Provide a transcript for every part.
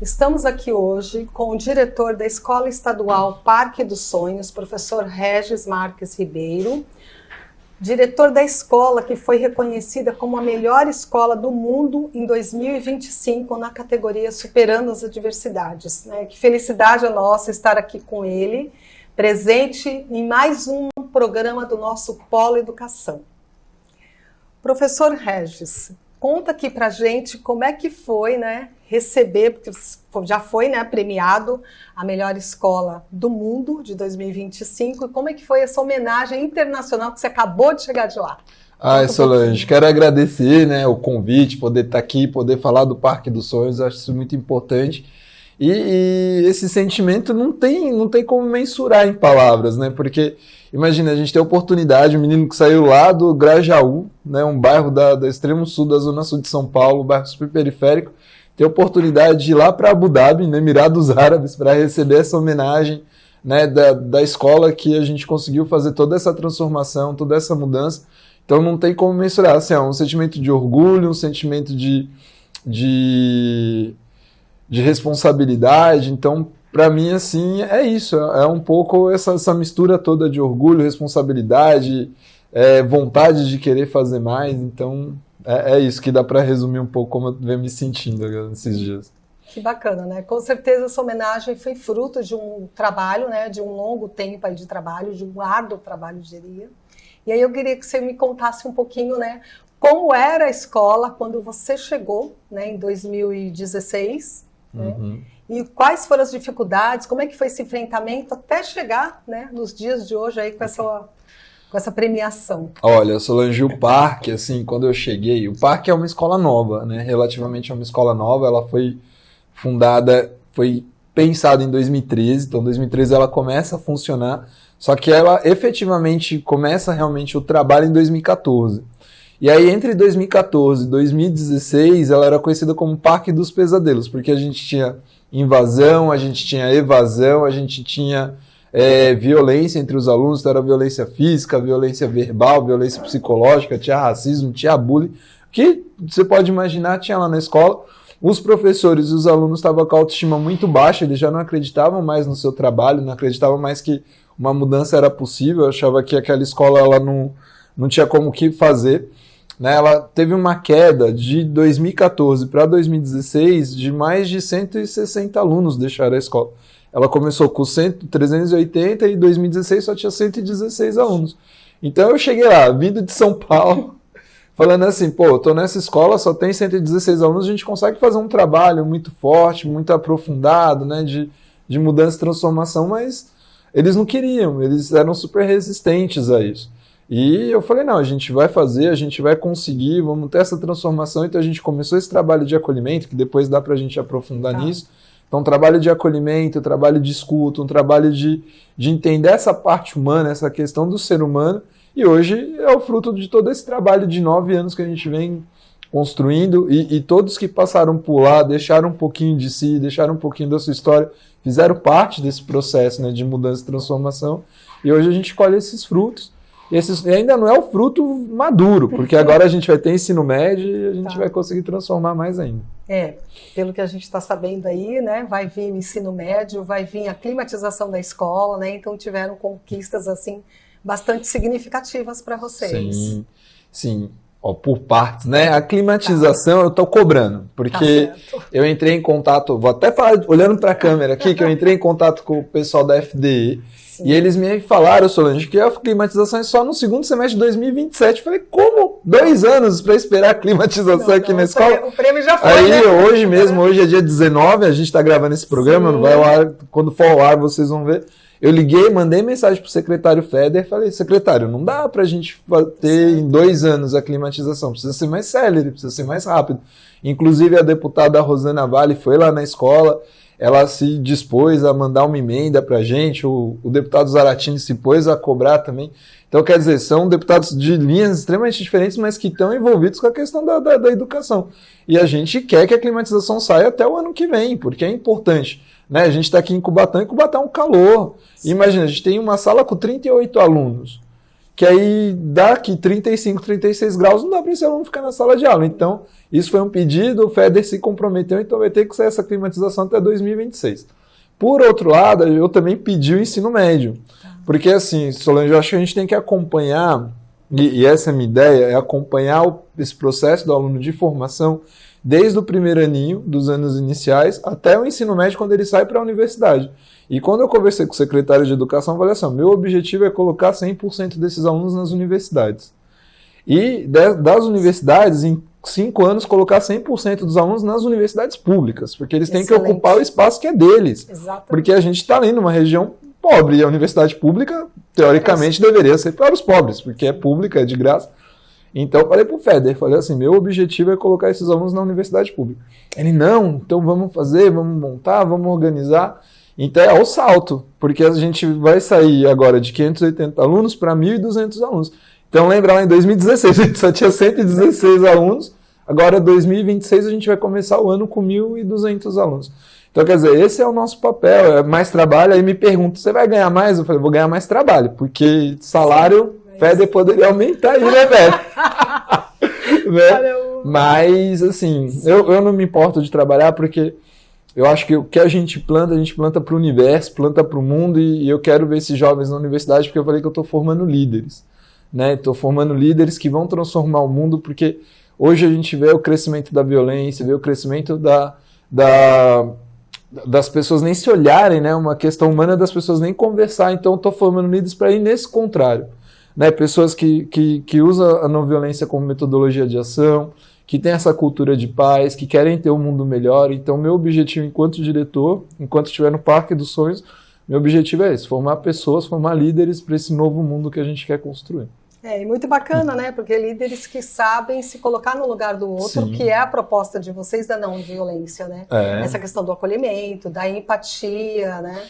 Estamos aqui hoje com o diretor da Escola Estadual Parque dos Sonhos, professor Regis Marques Ribeiro, diretor da escola que foi reconhecida como a melhor escola do mundo em 2025 na categoria Superando as Adversidades. Que felicidade a nossa estar aqui com ele, presente em mais um programa do nosso Polo Educação. Professor Regis, conta aqui pra gente como é que foi, receber, porque já foi, premiado a melhor escola do mundo de 2025, e como é que foi essa homenagem internacional que você acabou de chegar de lá? Solange, quero agradecer, o convite, poder estar aqui, poder falar do Parque dos Sonhos, acho isso muito importante. E esse sentimento não tem como mensurar em palavras, porque imagina, a gente tem a oportunidade, um menino que saiu lá do Grajaú, um bairro da extremo sul da zona sul de São Paulo, um bairro super periférico, ter a oportunidade de ir lá para Abu Dhabi, Emirados Árabes, para receber essa homenagem da escola que a gente conseguiu fazer toda essa transformação, toda essa mudança. Então não tem como mensurar, é um sentimento de orgulho, um sentimento de responsabilidade. Então, para mim, é isso, é um pouco essa mistura toda de orgulho, responsabilidade, vontade de querer fazer mais. Então, é isso que dá para resumir um pouco como eu venho me sentindo nesses dias. Que bacana, Com certeza essa homenagem foi fruto de um trabalho, de um longo tempo aí de trabalho, de um árduo trabalho, diria. E aí eu queria que você me contasse um pouquinho, como era a escola quando você chegou, em 2016, Uhum. E quais foram as dificuldades, como é que foi esse enfrentamento até chegar, nos dias de hoje aí com essa premiação? Olha, Solange, o Parque, quando eu cheguei, o Parque é uma escola nova, relativamente é uma escola nova, ela foi pensada em 2013, então em 2013 ela começa a funcionar, só que ela efetivamente começa realmente o trabalho em 2014. E aí, entre 2014 e 2016, ela era conhecida como Parque dos Pesadelos, porque a gente tinha invasão, a gente tinha evasão, a gente tinha violência entre os alunos, então era violência física, violência verbal, violência psicológica, tinha racismo, tinha bullying, que você pode imaginar tinha lá na escola. Os professores e os alunos estavam com a autoestima muito baixa, eles já não acreditavam mais no seu trabalho, não acreditavam mais que uma mudança era possível, achava que aquela escola ela não tinha como o que fazer. Ela teve uma queda de 2014 para 2016 de mais de 160 alunos deixaram a escola. Ela começou com 380 e em 2016 só tinha 116 alunos. Então eu cheguei lá, vindo de São Paulo, falando eu tô nessa escola, só tem 116 alunos, a gente consegue fazer um trabalho muito forte, muito aprofundado, de mudança e transformação, mas eles não queriam, eles eram super resistentes a isso. E eu falei, não, a gente vai fazer, a gente vai conseguir, vamos ter essa transformação. Então a gente começou esse trabalho de acolhimento, que depois dá pra gente aprofundar nisso. Então, um trabalho de acolhimento, um trabalho de escuta, um trabalho de entender essa parte humana, essa questão do ser humano. E hoje é o fruto de todo esse trabalho de 9 anos que a gente vem construindo. E todos que passaram por lá, deixaram um pouquinho de si, deixaram um pouquinho da sua história, fizeram parte desse processo de mudança e transformação. E hoje a gente colhe esses frutos. E ainda não é o fruto maduro, porque agora a gente vai ter ensino médio e a gente vai conseguir transformar mais ainda. Pelo que a gente está sabendo aí, vai vir o ensino médio, vai vir a climatização da escola, então tiveram conquistas bastante significativas para vocês. Sim. Por partes, A climatização eu estou cobrando, porque eu entrei em contato, vou até falar, olhando para a câmera aqui, que eu entrei em contato com o pessoal da FDE, e eles me falaram, Solange, que a climatização é só no segundo semestre de 2027. Eu falei, como? 2 anos para esperar a climatização aqui na escola? O prêmio já foi, Aí, hoje é dia 19, a gente está gravando esse programa, não vai ao ar, quando for ao ar vocês vão ver. Eu liguei, mandei mensagem pro secretário Feder, falei, secretário, não dá pra gente ter em 2 anos a climatização, precisa ser mais célere, precisa ser mais rápido. Inclusive a deputada Rosana Vale foi lá na escola, ela se dispôs a mandar uma emenda pra gente, o deputado Zaratini se pôs a cobrar também. Então, quer dizer, são deputados de linhas extremamente diferentes, mas que estão envolvidos com a questão da educação. E a gente quer que a climatização saia até o ano que vem, porque é importante. A gente está aqui em Cubatão, e Cubatão é um calor. Imagina, a gente tem uma sala com 38 alunos. que aí daqui 35, 36 graus não dá para esse aluno ficar na sala de aula. Então, isso foi um pedido, o FEDER se comprometeu, então vai ter que ser essa climatização até 2026. Por outro lado, eu também pedi o ensino médio, porque assim, Solange, eu acho que a gente tem que acompanhar, e essa é a minha ideia, é acompanhar esse processo do aluno de formação desde o primeiro aninho, dos anos iniciais, até o ensino médio, quando ele sai para a universidade. E quando eu conversei com o secretário de Educação, eu falei assim, meu objetivo é colocar 100% desses alunos nas universidades. E das universidades, em 5 anos, colocar 100% dos alunos nas universidades públicas, porque eles têm que ocupar o espaço que é deles. Exatamente. Porque a gente está ali numa região pobre, e a universidade pública, teoricamente, deveria ser para os pobres, porque é pública, é de graça. Então eu falei pro FEDER, falei assim, meu objetivo é colocar esses alunos na universidade pública. Ele, não, então vamos fazer, vamos montar, vamos organizar. Então é o salto, porque a gente vai sair agora de 580 alunos para 1.200 alunos. Então lembra lá em 2016, a gente só tinha 116 alunos, agora em 2026 a gente vai começar o ano com 1.200 alunos. Então quer dizer, esse é o nosso papel, é mais trabalho. Aí me pergunta, você vai ganhar mais? Eu falei, vou ganhar mais trabalho, porque salário... FEDER poderia aumentar aí, né, velho? Né? Mas, assim, eu não me importo de trabalhar porque eu acho que o que a gente planta para o universo, planta para o mundo, e eu quero ver esses jovens na universidade porque eu falei que eu estou formando líderes, né? Estou formando líderes que vão transformar o mundo, porque hoje a gente vê o crescimento da violência, vê o crescimento das pessoas nem se olharem, né? Uma questão humana das pessoas nem conversar. Então eu estou formando líderes para ir nesse contrário. Né, pessoas que usam a não violência como metodologia de ação, que têm essa cultura de paz, que querem ter um mundo melhor. Então, meu objetivo enquanto diretor, enquanto estiver no Parque dos Sonhos, meu objetivo é esse, formar pessoas, formar líderes para esse novo mundo que a gente quer construir. E muito bacana, né? Porque líderes que sabem se colocar no lugar do outro, sim, que é a proposta de vocês da não violência, né? Essa questão do acolhimento, da empatia, né?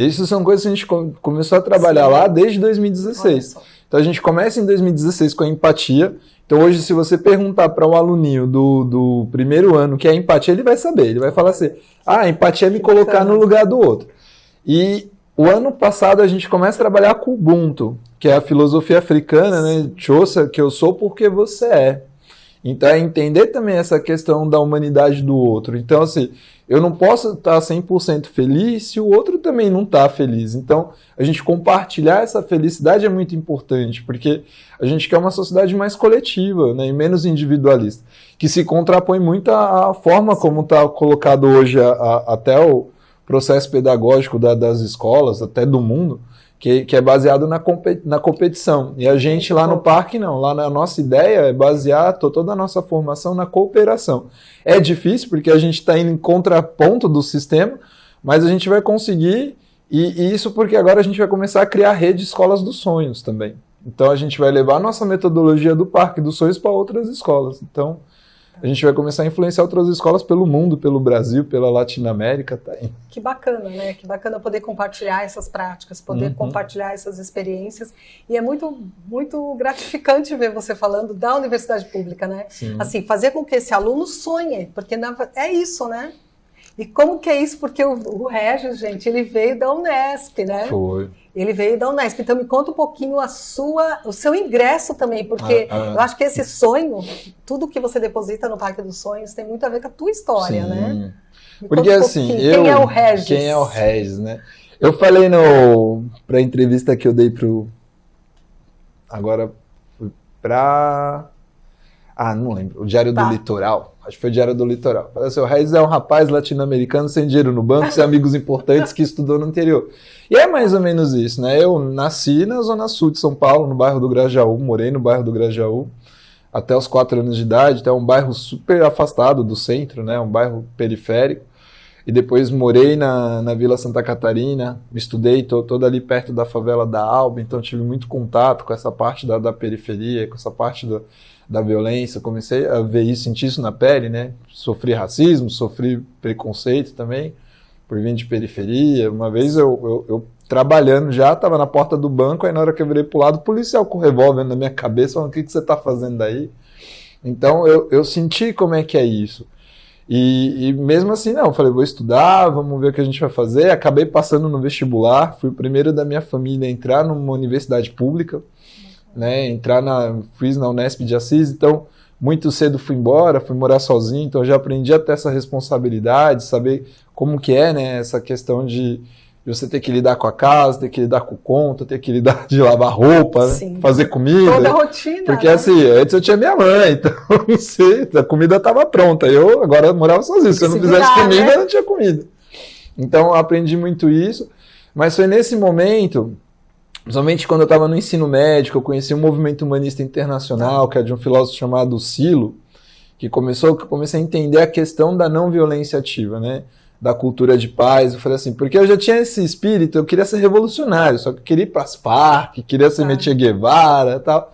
Isso são coisas que a gente começou a trabalhar, sim, lá desde 2016. Então a gente começa em 2016 com a empatia. Então hoje, se você perguntar para um aluninho do primeiro ano o que é empatia, ele vai saber. Ele vai falar assim, empatia é me colocar no lugar do outro. E o ano passado a gente começa a trabalhar com o Ubuntu, que é a filosofia africana, né? Xhosa, que eu sou porque você é. Então é entender também essa questão da humanidade do outro. Então assim, eu não posso estar 100% feliz se o outro também não está feliz. Então a gente compartilhar essa felicidade é muito importante, porque a gente quer uma sociedade mais coletiva, né, e menos individualista, que se contrapõe muito à forma como está colocado hoje até o processo pedagógico das escolas, até do mundo, que é baseado na competição. E a gente lá no parque não. Lá na nossa ideia é basear toda a nossa formação na cooperação. É difícil porque a gente está indo em contraponto do sistema, mas a gente vai conseguir, e isso porque agora a gente vai começar a criar a rede de escolas dos sonhos também. Então a gente vai levar a nossa metodologia do Parque dos Sonhos para outras escolas. Então a gente vai começar a influenciar outras escolas pelo mundo, pelo Brasil, pela Latinoamérica. Tá aí. Que bacana, né? Que bacana poder compartilhar essas práticas, poder compartilhar essas experiências. E é muito, muito gratificante ver você falando da universidade pública, né? Sim. Assim, fazer com que esse aluno sonhe, porque é isso, né? E como que é isso? Porque o Regis, gente, ele veio da Unesp, né? Foi. Ele veio da Unesp. Então me conta um pouquinho o seu ingresso também, porque eu acho que esse sonho, tudo que você deposita no Parque dos Sonhos tem muito a ver com a tua história, sim, né? Porque assim, quem é o Regis? Quem é o Regis, né? Eu falei pra entrevista que eu dei não lembro, o Diário do Litoral. Acho que foi o Diário do Litoral. Falei assim, o Regis é um rapaz latino-americano sem dinheiro no banco, sem amigos importantes, que estudou no interior. E é mais ou menos isso, né? Eu nasci na Zona Sul de São Paulo, no bairro do Grajaú, morei no bairro do Grajaú até os 4 anos de idade. Então é um bairro super afastado do centro, né? Um bairro periférico. E depois morei na Vila Santa Catarina, estudei toda ali perto da favela da Alba, então tive muito contato com essa parte da periferia, com essa parte da violência. Comecei a ver isso, sentir isso na pele, né? Sofri racismo, sofri preconceito também, por vir de periferia. Uma vez eu trabalhando já, estava na porta do banco, aí na hora que eu virei pro lado, o policial com o revólver na minha cabeça, falando, o que você está fazendo aí? Então eu senti como é que é isso. E mesmo assim, não, falei, vou estudar, vamos ver o que a gente vai fazer. Acabei passando no vestibular, fui o primeiro da minha família a entrar numa universidade pública. né? Fiz na Unesp de Assis, então muito cedo fui embora, fui morar sozinho, então já aprendi a ter essa responsabilidade, saber como que é, né? Essa questão de você ter que lidar com a casa, ter que lidar com conta, ter que lidar de lavar roupa, né? Fazer comida. Toda a rotina. Porque né? assim, antes eu tinha minha mãe, então não sei, a comida estava pronta. Eu agora morava sozinho. Se eu não fizesse comida, né? Eu não tinha comida. Então eu aprendi muito isso. Mas foi nesse momento, principalmente quando eu estava no ensino médio, eu conheci um movimento humanista internacional, que é de um filósofo chamado Silo, que eu comecei a entender a questão da não violência ativa, né? Da cultura de paz. Eu falei assim, porque eu já tinha esse espírito, eu queria ser revolucionário, só que eu queria ir para as Farc, queria ser Che Guevara e tal.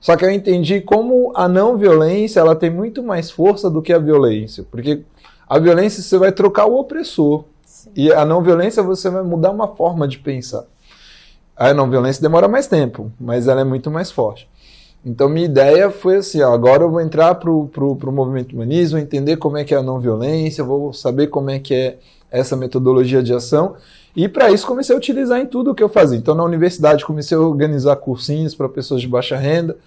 Só que eu entendi como a não violência, ela tem muito mais força do que a violência, porque a violência você vai trocar o opressor, sim, e a não violência você vai mudar uma forma de pensar. A não violência demora mais tempo, mas ela é muito mais forte. Então, minha ideia foi assim, ó, agora eu vou entrar pro movimento humanismo, entender como é que é a não violência, vou saber como é que é essa metodologia de ação, e para isso comecei a utilizar em tudo o que eu fazia. Então, na universidade, comecei a organizar cursinhos para pessoas de baixa renda,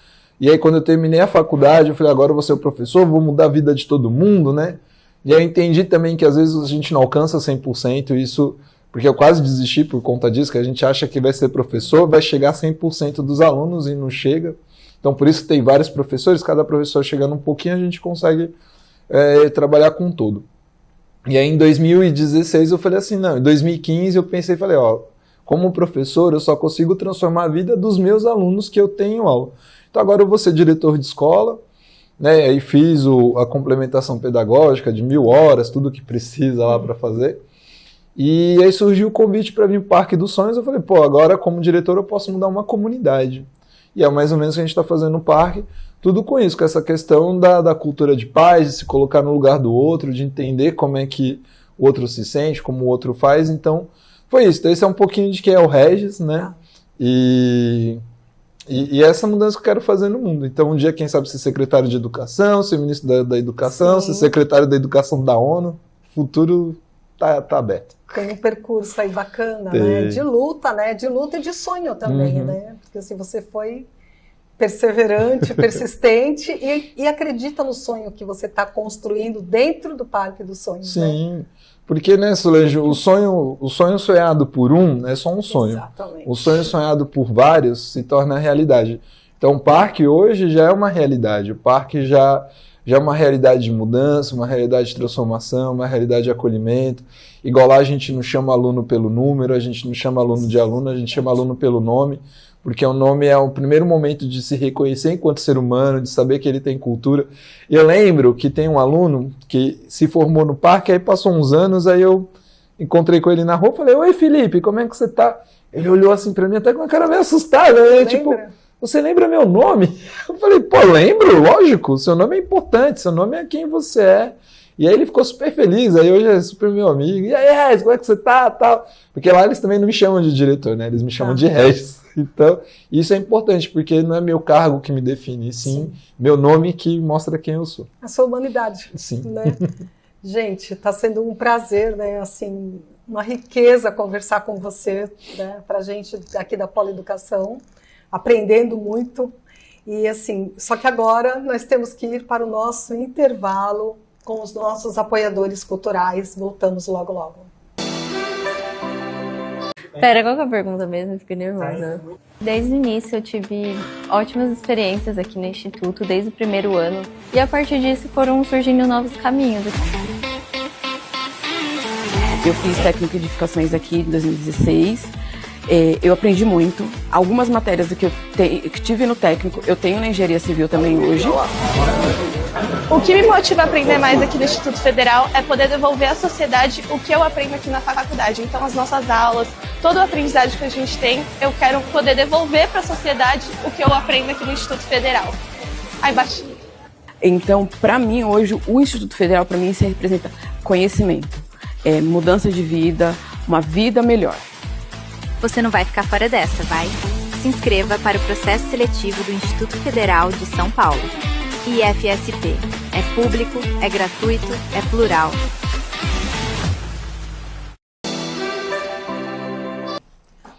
e aí quando eu terminei a faculdade, eu falei, agora eu vou ser o professor, vou mudar a vida de todo mundo, né? E aí eu entendi também que às vezes a gente não alcança 100%, isso, porque eu quase desisti por conta disso, que a gente acha que vai ser professor, vai chegar a 100% dos alunos e não chega. Então, por isso tem vários professores, cada professor chegando um pouquinho, a gente consegue trabalhar com tudo. E aí, em 2016, eu falei assim, não, em 2015 eu pensei, falei, ó, como professor, eu só consigo transformar a vida dos meus alunos que eu tenho aula. Então, agora eu vou ser diretor de escola, né, aí fiz a complementação pedagógica de 1000 horas, tudo que precisa lá para fazer. E aí surgiu o convite para vir para o Parque dos Sonhos, eu falei, pô, agora como diretor eu posso mudar uma comunidade. E é mais ou menos o que a gente está fazendo no parque, tudo com isso, com essa questão da cultura de paz, de se colocar no lugar do outro, de entender como é que o outro se sente, como o outro faz. Então, foi isso. Então, esse é um pouquinho de quem é o Regis, né? E essa mudança que eu quero fazer no mundo. Então, um dia, quem sabe, ser secretário de educação, ser ministro da educação, ser secretário da educação da ONU, o futuro tá aberto. Tem um percurso aí bacana, né? De luta, né? De luta e de sonho também, né? Porque assim, você foi perseverante, persistente e acredita no sonho que você está construindo dentro do Parque dos Sonhos. Sim, né? Porque, né, Solange, o sonho sonhado por um é só um sonho. Exatamente. O sonho sonhado por vários se torna realidade. Então, o parque hoje já é uma realidade. O parque já é uma realidade de mudança, uma realidade de transformação, uma realidade de acolhimento. Igual lá a gente não chama aluno pelo número, a gente não chama aluno de aluno, a gente chama aluno pelo nome, porque o nome é o primeiro momento de se reconhecer enquanto ser humano, de saber que ele tem cultura. Eu lembro que tem um aluno que se formou no parque, aí passou uns anos, aí eu encontrei com ele na rua, falei, oi Felipe, como é que você tá? Ele olhou assim pra mim, até com uma cara meio assustada, né? Tipo, você lembra meu nome? Eu falei, pô, lembro, lógico, seu nome é importante, seu nome é quem você é. E aí ele ficou super feliz, aí hoje é super meu amigo. E aí, Regis, como é que você tá? Tal. Porque lá eles também não me chamam de diretor, né? Eles me chamam de Regis. Então, isso é importante, porque não é meu cargo que me define, sim meu nome que mostra quem eu sou. A sua humanidade. Sim. Né? Gente, está sendo um prazer, né? Assim, uma riqueza conversar com você, né? Pra gente aqui da Polieducação, aprendendo muito. E assim, só que agora nós temos que ir para o nosso intervalo com os nossos apoiadores culturais. Voltamos logo, logo. Pera, qual que é a pergunta mesmo? Eu fiquei nervosa. Desde o início eu tive ótimas experiências aqui no Instituto, desde o primeiro ano. E a partir disso foram surgindo novos caminhos. Eu fiz técnico de edificações aqui em 2016. Eu aprendi muito. Algumas matérias do que eu tive no técnico, eu tenho na engenharia civil também hoje. O que me motiva a aprender mais aqui no Instituto Federal é poder devolver à sociedade o que eu aprendo aqui na faculdade. Então, as nossas aulas, todo o aprendizado que a gente tem, eu quero poder devolver para a sociedade o que eu aprendo aqui no Instituto Federal. Aí, baixinho. Então, para mim, hoje, o Instituto Federal, para mim, isso representa conhecimento, mudança de vida, uma vida melhor. Você não vai ficar fora dessa, vai? Se inscreva para o processo seletivo do Instituto Federal de São Paulo. IFSP. É público, é gratuito, é plural.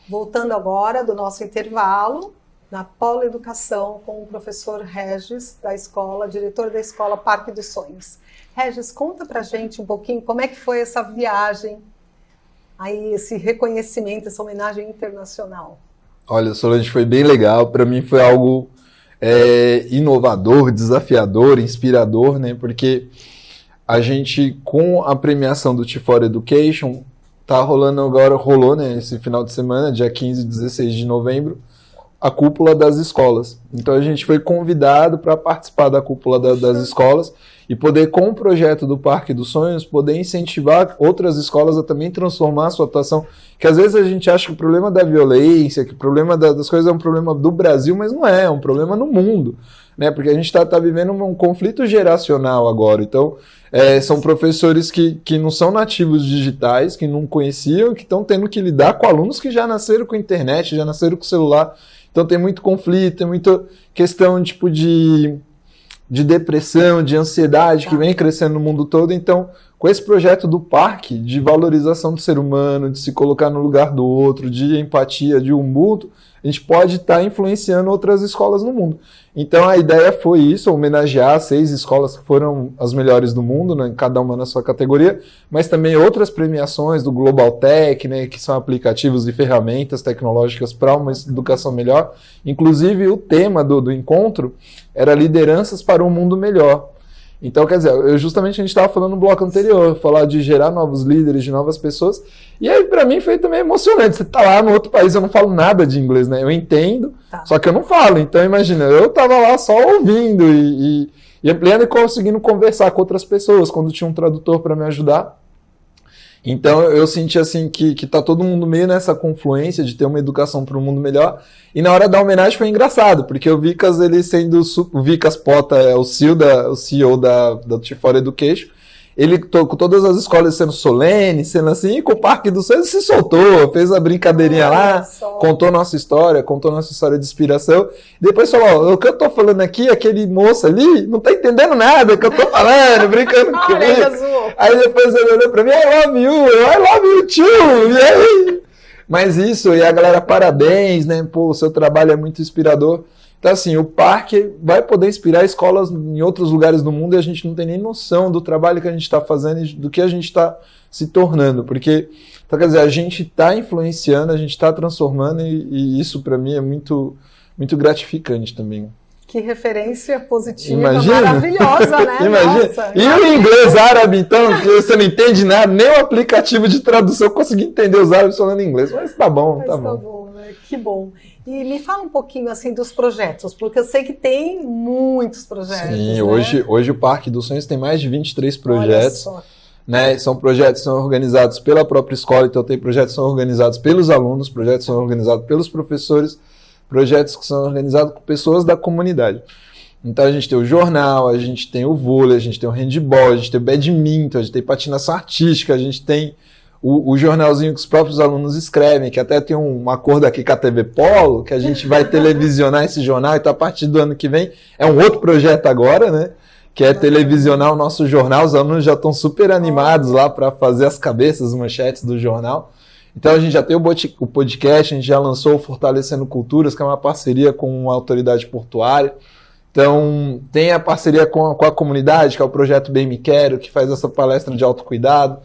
Voltando agora do nosso intervalo, na Polo Educação, com o professor Regis, da escola, diretor da escola Parque dos Sonhos. Regis, conta pra gente um pouquinho como é que foi essa viagem, aí esse reconhecimento, essa homenagem internacional. Olha, Solange, foi bem legal. Para mim foi algo inovador, desafiador, inspirador, né? Porque a gente, com a premiação do T4 Education, rolou, né, esse final de semana, dia 15 e 16 de novembro, a cúpula das escolas. Então a gente foi convidado para participar da cúpula das escolas e poder, com o projeto do Parque dos Sonhos, poder incentivar outras escolas a também transformar a sua atuação. Que às vezes a gente acha que o problema da violência, que o problema das coisas é um problema do Brasil, mas não é um problema no mundo, né? Porque a gente está vivendo um conflito geracional agora. Então, são professores que não são nativos digitais, que não conheciam, que estão tendo que lidar com alunos que já nasceram com internet, já nasceram com celular. Então tem muito conflito, tem muita questão tipo de depressão, de ansiedade que vem crescendo no mundo todo. Então, com esse projeto do parque, de valorização do ser humano, de se colocar no lugar do outro, de empatia, de ubuntu, a gente pode estar influenciando outras escolas no mundo. Então a ideia foi isso, homenagear 6 escolas que foram as melhores do mundo, né, cada uma na sua categoria, mas também outras premiações do Global Tech, né, que são aplicativos e ferramentas tecnológicas para uma educação melhor. Inclusive o tema do encontro era lideranças para um mundo melhor. Então, quer dizer, justamente a gente estava falando no bloco anterior, falar de gerar novos líderes, de novas pessoas, e aí para mim foi também emocionante. Você tá lá no outro país, eu não falo nada de inglês, né? Eu entendo, só que eu não falo. Então, imagina, eu tava lá só ouvindo e ampliando e conseguindo conversar com outras pessoas, quando tinha um tradutor para me ajudar. Então eu senti assim que tá todo mundo meio nessa confluência de ter uma educação para um mundo melhor. E na hora da homenagem foi engraçado, porque o Vicas, ele sendo o Vicas Pota, o CEO da T4 Education, ele com todas as escolas sendo solene, sendo assim, e com o Parque dos Sonhos se soltou, fez a brincadeirinha lá, contou nossa história de inspiração. Depois falou, o que eu tô falando aqui, aquele moço ali, não tá entendendo nada que eu tô falando, brincando comigo. Aí depois ele olhou pra mim, I love you too, e aí? Mas isso, e a galera, parabéns, né, pô, o seu trabalho é muito inspirador. Então, assim, o parque vai poder inspirar escolas em outros lugares do mundo e a gente não tem nem noção do trabalho que a gente está fazendo e do que a gente está se tornando. Porque, então, quer dizer, a gente está influenciando, a gente está transformando e isso, para mim, é muito, muito gratificante também. Que referência positiva, imagina, maravilhosa, né? Imagina. Nossa, e o inglês árabe, então, que você não entende nada, nem o aplicativo de tradução eu consegui entender os árabes falando inglês. Mas tá bom, tá bom. Né? Que bom. E me fala um pouquinho assim dos projetos, porque eu sei que tem muitos projetos. Sim, né? hoje o Parque dos Sonhos tem mais de 23 projetos. Né? São projetos que são organizados pela própria escola, então tem projetos que são organizados pelos alunos, projetos que são organizados pelos professores, projetos que são organizados com pessoas da comunidade. Então a gente tem o jornal, a gente tem o vôlei, a gente tem o handball, a gente tem o badminton, a gente tem patinação artística, a gente tem o jornalzinho que os próprios alunos escrevem, que até tem um acordo aqui com a TV Polo, que a gente vai televisionar esse jornal, então a partir do ano que vem é um outro projeto agora, né? Que é televisionar o nosso jornal. Os alunos já estão super animados lá para fazer as cabeças, as manchetes do jornal. Então a gente já tem o podcast, a gente já lançou o Fortalecendo Culturas, que é uma parceria com a autoridade portuária. Então tem a parceria com a comunidade, que é o projeto Bem Me Quero, que faz essa palestra de autocuidado.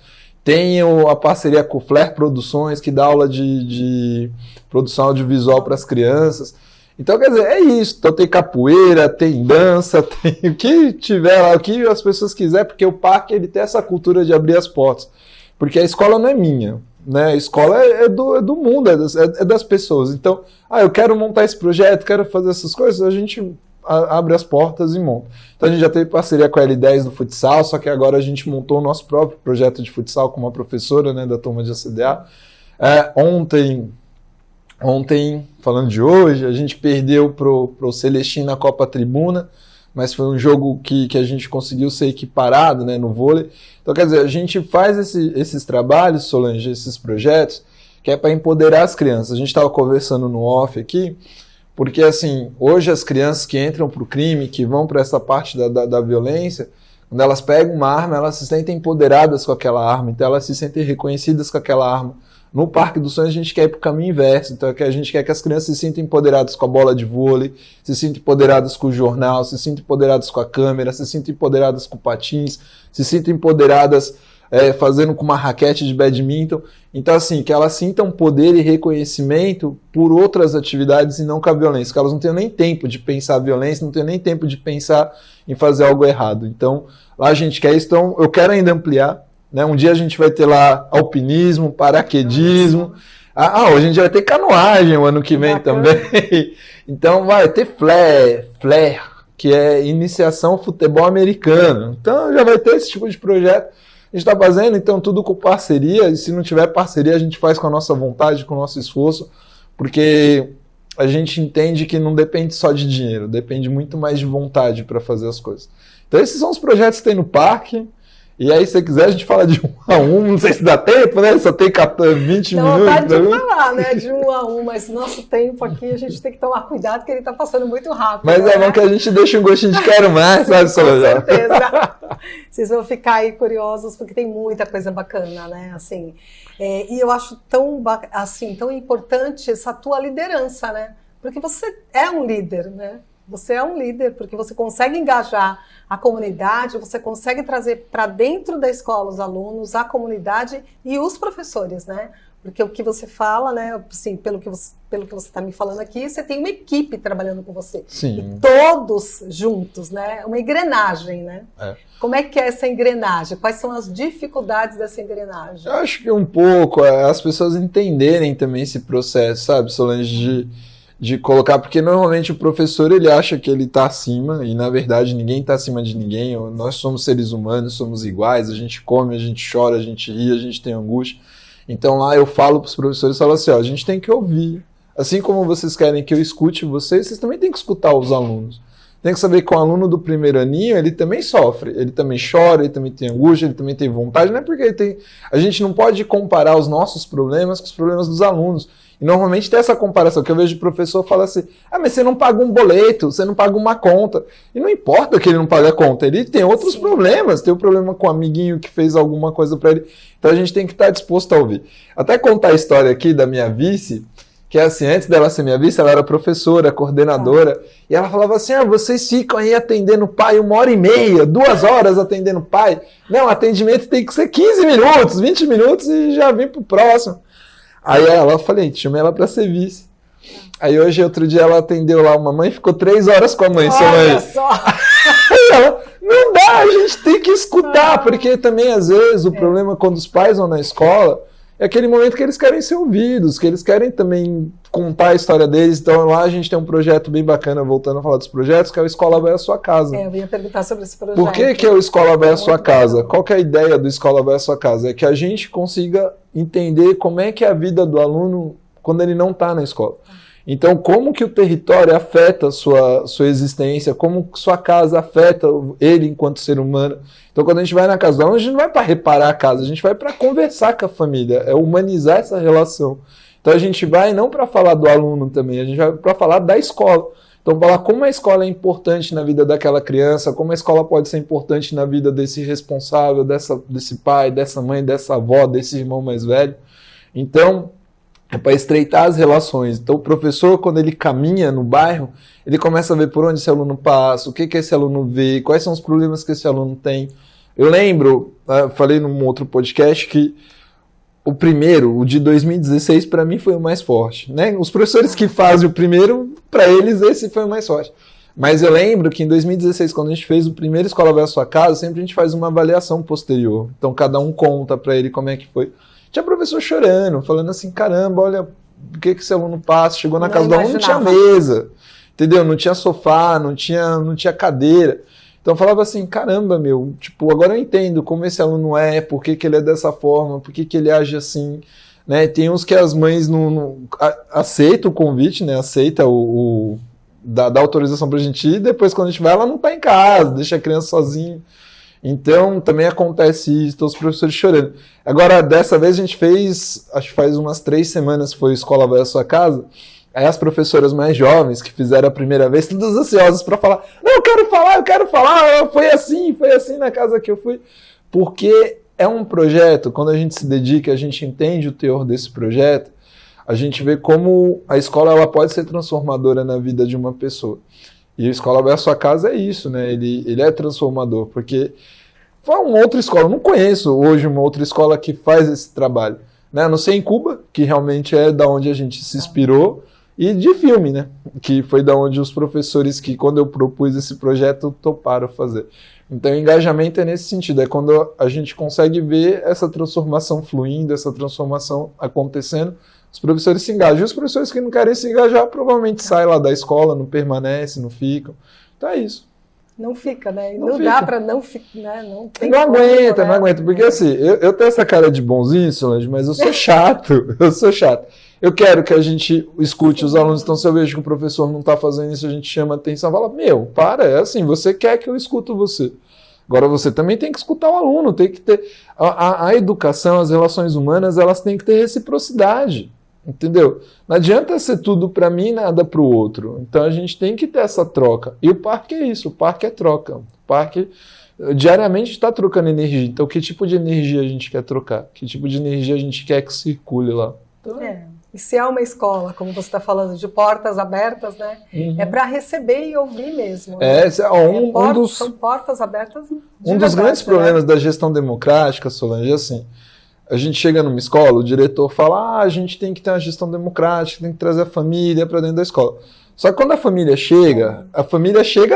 Tem a parceria com o Flair Produções, que dá aula de produção audiovisual para as crianças. Então, quer dizer, é isso. Então tem capoeira, tem dança, tem o que tiver lá, o que as pessoas quiserem, porque o parque ele tem essa cultura de abrir as portas. Porque a escola não é minha, né? A escola é do mundo, é das pessoas. Então, eu quero montar esse projeto, quero fazer essas coisas, a gente abre as portas e monta. Então a gente já teve parceria com a L10 do futsal, só que agora a gente montou o nosso próprio projeto de futsal com uma professora, né, da turma de ACDA. Ontem, falando de hoje, a gente perdeu pro Celestim na Copa Tribuna, mas foi um jogo que a gente conseguiu ser equiparado, né, no vôlei. Então, quer dizer, a gente faz esses trabalhos, Solange, esses projetos, que é para empoderar as crianças. A gente estava conversando no off aqui, porque, assim, hoje as crianças que entram para o crime, que vão para essa parte da violência, quando elas pegam uma arma, elas se sentem empoderadas com aquela arma, então elas se sentem reconhecidas com aquela arma. No Parque dos Sonhos a gente quer ir para o caminho inverso, então a gente quer que as crianças se sintam empoderadas com a bola de vôlei, se sintam empoderadas com o jornal, se sintam empoderadas com a câmera, se sintam empoderadas com patins, se sintam empoderadas fazendo com uma raquete de badminton. Então, assim, que elas sintam poder e reconhecimento por outras atividades e não com a violência, que elas não tenham nem tempo de pensar a violência, não tenham nem tempo de pensar em fazer algo errado. Então, lá a gente quer isso, então eu quero ainda ampliar, né? Um dia a gente vai ter lá alpinismo, paraquedismo, hoje a gente vai ter canoagem o ano que vem também. Então vai ter flare, que é iniciação ao futebol americano. Então já vai ter esse tipo de projeto. A gente está fazendo, então, tudo com parceria, e se não tiver parceria, a gente faz com a nossa vontade, com o nosso esforço, porque a gente entende que não depende só de dinheiro, depende muito mais de vontade para fazer as coisas. Então, esses são os projetos que tem no parque, e aí, se você quiser, a gente fala de 1 a 1, não sei se dá tempo, né? Só tem 20 minutos. Não, vontade de falar, né? De 1 a 1, mas nosso tempo aqui, a gente tem que tomar cuidado, porque ele está passando muito rápido. Mas é bom que a gente deixa um gostinho de quero mais, sabe, Solange? Com certeza. Vocês vão ficar aí curiosos, porque tem muita coisa bacana, né? Assim, e eu acho tão importante essa tua liderança, né? Porque você é um líder, né? Você é um líder, porque você consegue engajar a comunidade, você consegue trazer para dentro da escola os alunos, a comunidade e os professores, né? Porque o que você fala, né, assim, pelo que você está me falando aqui, você tem uma equipe trabalhando com você. Sim. E todos juntos, né? Uma engrenagem, né? Como é que é essa engrenagem? Quais são as dificuldades dessa engrenagem? Eu acho que um pouco as pessoas entenderem também esse processo, sabe, Solange, de colocar, porque normalmente o professor ele acha que ele está acima, e na verdade ninguém está acima de ninguém, nós somos seres humanos, somos iguais, a gente come, a gente chora, a gente ri, a gente tem angústia. Então lá eu falo para os professores, falo assim, a gente tem que ouvir, assim como vocês querem que eu escute vocês também têm que escutar os alunos. Tem que saber que o aluno do primeiro aninho, ele também sofre, ele também chora, ele também tem angústia, ele também tem vontade, não é porque ele tem... A gente não pode comparar os nossos problemas com os problemas dos alunos. E normalmente tem essa comparação, que eu vejo o professor falar assim, mas você não paga um boleto, você não paga uma conta. E não importa que ele não pague a conta, ele tem outros problemas, tem o problema com o amiguinho que fez alguma coisa para ele. Então a gente tem que estar disposto a ouvir. Até contar a história aqui da minha vice, que é assim, antes dela ser minha vice, ela era professora, coordenadora, e ela falava assim, vocês ficam aí atendendo o pai 1h30, 2 horas atendendo o pai. Não, atendimento tem que ser 15 minutos, 20 minutos e já vem pro próximo. Aí eu falei, chamei ela para ser vice. Aí hoje, outro dia, ela atendeu lá uma mãe, ficou 3 horas com a mãe. Olha só! Aí ela, não dá, a gente tem que escutar, porque também, às vezes, o problema quando os pais vão na escola é aquele momento que eles querem ser ouvidos, que eles querem também contar a história deles. Então lá a gente tem um projeto bem bacana, voltando a falar dos projetos, que é o Escola Vai à Sua Casa. Eu ia perguntar sobre esse projeto. Por que é o Escola Vai à Sua Casa? Qual que é a ideia do Escola Vai à Sua Casa? É que a gente consiga entender como é que é a vida do aluno quando ele não está na escola. Então, como que o território afeta a sua existência, como sua casa afeta ele enquanto ser humano. Então, quando a gente vai na casa do aluno, a gente não vai para reparar a casa, a gente vai para conversar com a família, é humanizar essa relação. Então, a gente vai não para falar do aluno também, a gente vai para falar da escola. Então, falar como a escola é importante na vida daquela criança, como a escola pode ser importante na vida desse responsável, desse pai, dessa mãe, dessa avó, desse irmão mais velho. Então, é para estreitar as relações. Então, o professor, quando ele caminha no bairro, ele começa a ver por onde esse aluno passa, o que esse aluno vê, quais são os problemas que esse aluno tem. Eu lembro, falei num outro podcast, que o primeiro, o de 2016, para mim foi o mais forte, né? Os professores que fazem o primeiro, para eles esse foi o mais forte. Mas eu lembro que em 2016, quando a gente fez o primeiro Escola Vai à Sua Casa, sempre a gente faz uma avaliação posterior. Então, cada um conta para ele como é que foi. Tinha professor chorando, falando assim, caramba, olha, o que esse aluno passa? Chegou na casa do aluno, não tinha mesa, entendeu? Não tinha sofá, não tinha cadeira. Então eu falava assim, caramba, tipo, agora eu entendo como esse aluno é, por que ele é dessa forma, por que ele age assim, né? Tem uns que as mães não aceitam o convite, né? Aceita dá autorização pra gente ir, depois quando a gente vai, ela não tá em casa, deixa a criança sozinha. Então, também acontece isso, estão os professores chorando. Agora, dessa vez a gente fez, acho que faz umas 3 semanas, foi Escola Vai à Sua Casa, aí as professoras mais jovens, que fizeram a primeira vez, todas ansiosas para falar, não, eu quero falar, foi assim na casa que eu fui, porque é um projeto, quando a gente se dedica, a gente entende o teor desse projeto, a gente vê como a escola ela pode ser transformadora na vida de uma pessoa. E a Escola Vai à Sua Casa é isso, né? Ele é transformador, porque foi uma outra escola, eu não conheço hoje uma outra escola que faz esse trabalho. Né? A não ser em Cuba, que realmente é da onde a gente se inspirou, e de filme, né? Que foi da onde os professores que, quando eu propus esse projeto, toparam fazer. Então, o engajamento é nesse sentido, é quando a gente consegue ver essa transformação fluindo, essa transformação acontecendo, os professores se engajam. E os professores que não querem se engajar, provavelmente saem lá da escola, não permanecem, não ficam. Então é isso. Não fica, né? E Não não fica. dá para não ficar, né? Não tem Não como, aguenta, né? não aguenta. Porque assim, eu tenho essa cara de bonzinho, Solange, mas eu sou chato. Eu sou chato. Eu quero que a gente escute os alunos. Então, se eu vejo que o professor não está fazendo isso, a gente chama a atenção e fala, meu, para, é assim, você quer que eu escuto você. Agora, você também tem que escutar o aluno, tem que ter... A educação, as relações humanas, elas têm que ter reciprocidade. Entendeu? Não adianta ser tudo para mim e nada para o outro. Então a gente tem que ter essa troca. E o parque é isso, o parque é troca. O parque diariamente está trocando energia. Então que tipo de energia a gente quer trocar? Que tipo de energia a gente quer que circule lá? Então, E se é uma escola, como você está falando, de portas abertas, né? É para receber e ouvir mesmo. Né? São portas abertas. Um dos grandes problemas da gestão democrática, Solange, é assim. A gente chega numa escola, o diretor fala, a gente tem que ter uma gestão democrática, tem que trazer a família para dentro da escola. Só que quando a família chega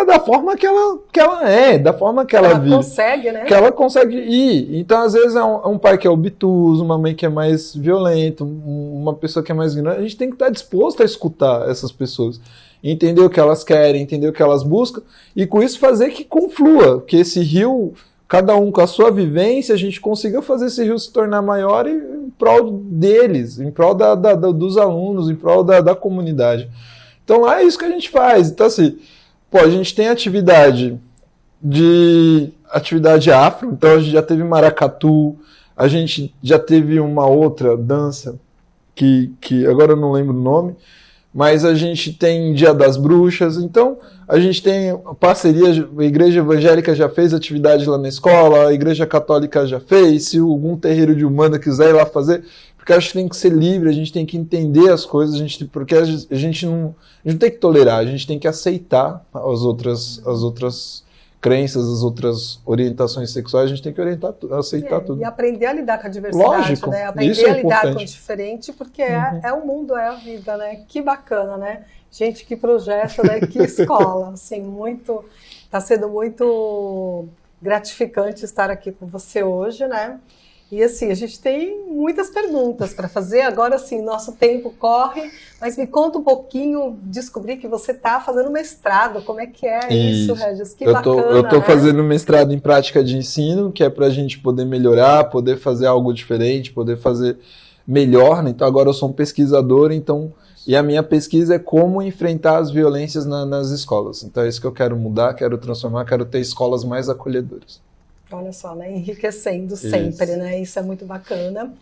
da forma que ela é, da forma que ela vive. Consegue, né? Que ela consegue ir. Então, às vezes, é um pai que é obtuso, uma mãe que é mais violenta, uma pessoa que é mais ignorante. A gente tem que estar disposto a escutar essas pessoas. Entender o que elas querem, entender o que elas buscam, e com isso fazer que conflua, que esse rio... Cada um com a sua vivência, a gente consiga fazer esse rio se tornar maior em prol deles, em prol dos alunos, em prol da comunidade. Então lá é isso que a gente faz. Então assim, a gente tem atividade afro, então a gente já teve maracatu, a gente já teve uma outra dança, que agora eu não lembro o nome, mas a gente tem Dia das Bruxas, então a gente tem parceria, a Igreja Evangélica já fez atividade lá na escola, a Igreja Católica já fez, se algum terreiro de Umbanda quiser ir lá fazer, porque acho que tem que ser livre, a gente tem que entender as coisas, porque a gente não tem que tolerar, a gente tem que aceitar as outras crenças, as outras orientações sexuais, a gente tem que aceitar tudo. E aprender a lidar com a diversidade, Lógico, né? Aprender isso é a lidar importante. com o diferente, porque é o mundo, é a vida, né? Que bacana, né? Gente, que projeto, né? Que escola, assim, tá sendo muito gratificante estar aqui com você hoje, né? E assim, a gente tem muitas perguntas para fazer, agora sim, nosso tempo corre, mas me conta um pouquinho, descobri que você está fazendo mestrado, como é que é isso, Regis? Que bacana, eu tô né? fazendo mestrado em prática de ensino, que é para a gente poder melhorar, poder fazer algo diferente, poder fazer melhor, né? Então agora eu sou um pesquisador, e a minha pesquisa é como enfrentar as violências nas escolas. Então é isso que eu quero mudar, quero transformar, quero ter escolas mais acolhedoras. Olha só, né? Enriquecendo sempre, né? Isso é muito bacana.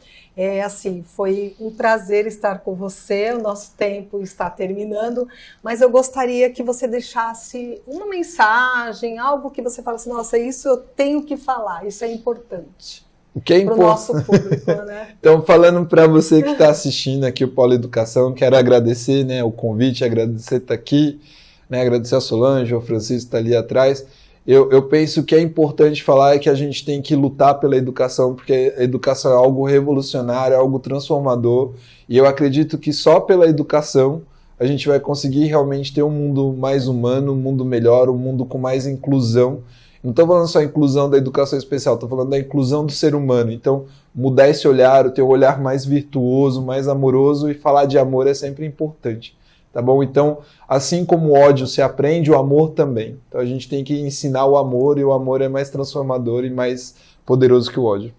Assim, foi um prazer estar com você, o nosso tempo está terminando, mas eu gostaria que você deixasse uma mensagem, algo que você fala assim, nossa, isso eu tenho que falar, isso é importante. O que é para o nosso público, né? Então, falando para você que está assistindo aqui o Polo Educação, quero agradecer, né, o convite, agradecer estar aqui, né, agradecer a Solange, ao Francisco que está ali atrás. Eu penso que é importante falar é que a gente tem que lutar pela educação, porque a educação é algo revolucionário, é algo transformador, e eu acredito que só pela educação a gente vai conseguir realmente ter um mundo mais humano, um mundo melhor, um mundo com mais inclusão. Não estou falando só a inclusão da educação especial, estou falando da inclusão do ser humano. Então, mudar esse olhar, ter um olhar mais virtuoso, mais amoroso, e falar de amor é sempre importante. Tá bom? Então, assim como o ódio se aprende, o amor também. Então a gente tem que ensinar o amor, e o amor é mais transformador e mais poderoso que o ódio.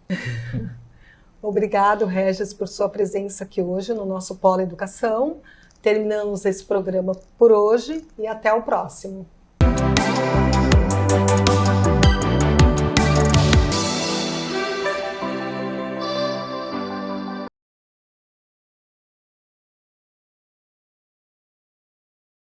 Obrigado, Regis, por sua presença aqui hoje no nosso Polo Educação. Terminamos esse programa por hoje e até o próximo.